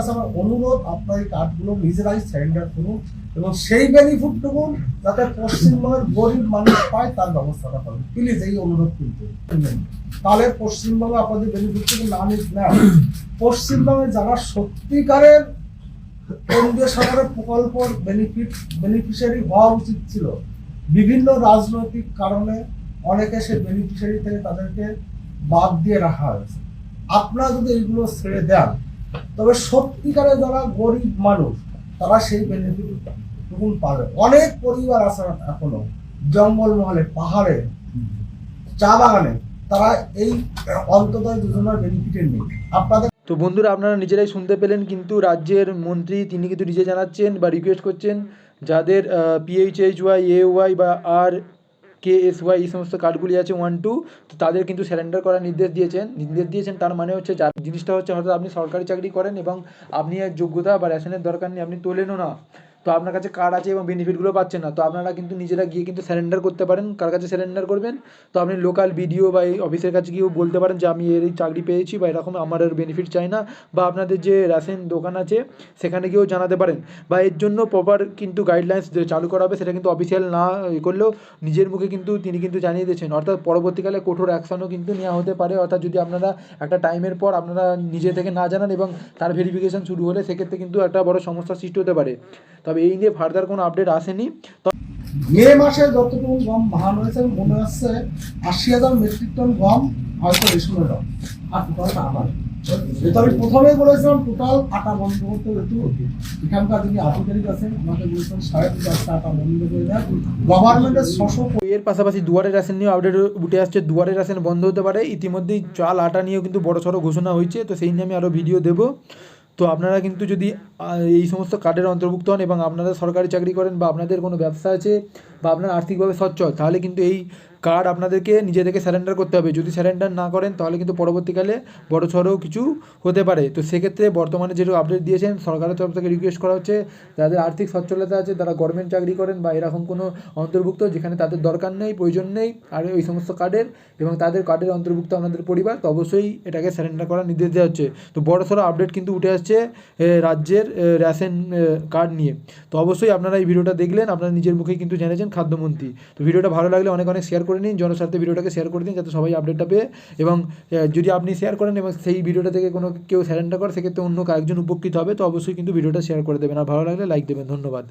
কাছে আমার অনুরোধ, আপনার এই কার্ডগুলো নিজেরাই সারেন্ডার করুন এবং সেই বেনিফিটটুকু যাতে পশ্চিমবঙ্গের গরিব মানুষ পায় তার ব্যবস্থাটা করুন প্লিজ, এই অনুরোধ কিন্তু। তাহলে পশ্চিমবঙ্গে আপনাদের বেনিফিটটুকু না পশ্চিমবঙ্গে যারা সত্যিকারের কেন্দ্রীয় সরকারের প্রকল্পের বেনিফিশিয়ারি হওয়া উচিত ছিল, বিভিন্ন রাজনৈতিক কারণে অনেকে সে বেনিফিশিয়ারি থেকে তাদেরকে বাদ দিয়ে রাখা হয়েছে। আপনারা যদি এইগুলো ছেড়ে দেন তবে সত্যিকারের যারা গরিব মানুষ তারা সেই বেনিফিটটুকু পাবে। অনেক পরিবার আছে এখনো জঙ্গলমহলে, পাহাড়ে, চা বাগানে, তারা এই অন্তর্দয় যোজনার বেনিফিটে নেই। আপনাদের তো বন্ধুরা, আপনারা নিজেরাই শুনতে পেলেন, কিন্তু রাজ্যের মন্ত্রী তিনি কিন্তু নিজে জানাচ্ছেন বা রিকোয়েস্ট করছেন যাদের PHHY, AY বা RKSY এই সমস্ত কার্ডগুলি আছে 1, 2, তো তাদের কিন্তু স্যারেন্ডার করার নির্দেশ দিয়েছেন। তার মানে হচ্ছে যার জিনিসটা হচ্ছে হয়তো আপনি সরকারি চাকরি করেন এবং আপনি আর যোগ্যতা বা রেশনের দরকার নেই, আপনি তোলেনও না, তো আপনার কাছে কার্ড আছে এবং বেনিফিটগুলো পাচ্ছেন না, তো আপনারা কিন্তু নিজেরা গিয়ে কিন্তু স্যারেন্ডার করতে পারেন। কার কাছে স্যারেন্ডার করবেন? তো আপনি লোকাল BDO বা এই অফিসের কাছে গিয়েও বলতে পারেন যে আমি এই চাকরি পেয়েছি বা এরকম আমার আর বেনিফিট চাই না, বা আপনাদের যে রেশন দোকান আছে সেখানে গিয়েও জানাতে পারেন। বা এর জন্য প্রপার কিন্তু গাইডলাইন্স চালু করা হবে, সেটা কিন্তু অফিসিয়াল না করলেও নিজের মুখে কিন্তু তিনি কিন্তু জানিয়ে দিয়েছেন। অর্থাৎ পরবর্তীকালে কঠোর অ্যাকশনও কিন্তু নেওয়া হতে পারে। অর্থাৎ যদি আপনারা একটা টাইমের পর আপনারা নিজে থেকে না জানান এবং তার ভেরিফিকেশন শুরু হলে সেক্ষেত্রে কিন্তু একটা বড় সমস্যার সৃষ্টি হতে পারে। তবে এই নিয়ে ফার্দার কোনো আপডেট আসেনি। মে মাসে যতটুকু গম ভাঙানো হয়েছে মনে হচ্ছে 80,000 মেট্রিক টন গম হয়তো রেশনের দাম, আর টোটাল আবার যেহেতু আমি প্রথমেই বলেছিলাম টোটাল আটা বন্ধ করতে যেহেতু এখানকার যিনি আধিকারিক আছেন আমাকে বলেছেন 2.5 আটা বন্ধ করে দেন গভর্নমেন্টের 600। এর পাশাপাশি দুয়ারের রেশন নিয়েও আপডেট উঠে আসছে। দুয়ারের রেশন বন্ধ হতে পারে। ইতিমধ্যেই চাল আটা নিয়েও কিন্তু বড়সড় ঘোষণা হয়েছে, তো সেই নিয়ে আমি আরও ভিডিও দেবো। তো আপনারা কিন্তু যদি এই সমস্ত কার্ডের অন্তর্ভুক্ত হন এবং আপনারা সরকারি চাকরি করেন বা আপনাদের কোনো ব্যবসা আছে বা আপনার আর্থিকভাবে সচ্ছল, তাহলে কিন্তু এই কার্ড আপনাদেরকে নিজে থেকে স্যারেন্ডার করতে হবে। যদি স্যারেন্ডার না করেন তাহলে কিন্তু পরবর্তীকালে বড়সড় কিছু হতে পারে। তো সেক্ষেত্রে বর্তমানে যেটা আপডেট দিয়েছেন সরকারের তরফ থেকে রিকোয়েস্ট করা হচ্ছে যাদের আর্থিক সচ্ছলতা আছে, তারা গভর্নমেন্ট চাকরি করেন বা এরকম কোনো অন্তর্ভুক্ত যেখানে তাদের দরকার নেই, প্রয়োজন নেই আর ওই সমস্ত কার্ডের, এবং তাদের কার্ডের অন্তর্ভুক্ত আপনাদের পরিবার, তো অবশ্যই এটাকে স্যারেন্ডার করার নির্দেশ দেওয়া হচ্ছে। তো বড়সড় আপডেট কিন্তু উঠে আসছে রাজ্যের রেশন কার্ড নিয়ে। তো অবশ্যই আপনারা এই ভিডিওটা দেখলেন, আপনারা নিজের মুখেই কিন্তু জেনেছেন খাদ্যমন্ত্রী। তো ভিডিওটা ভালো লাগলে অনেক শেয়ার করে নিন, জনস্বার্থে ভিডিওটাকে শেয়ার করে দিন যাতে সবাই আপডেটটা পেয়ে, এবং যদি আপনি শেয়ার করেন এবং সেই ভিডিওটা থেকে কোনো কেউ স্যারেন্ডার করে সেক্ষেত্রে অন্য একজন উপকৃত হবে, তো অবশ্যই কিন্তু ভিডিওটা শেয়ার করে দেবেন। আর ভালো লাগলে লাইক দেবেন। ধন্যবাদ।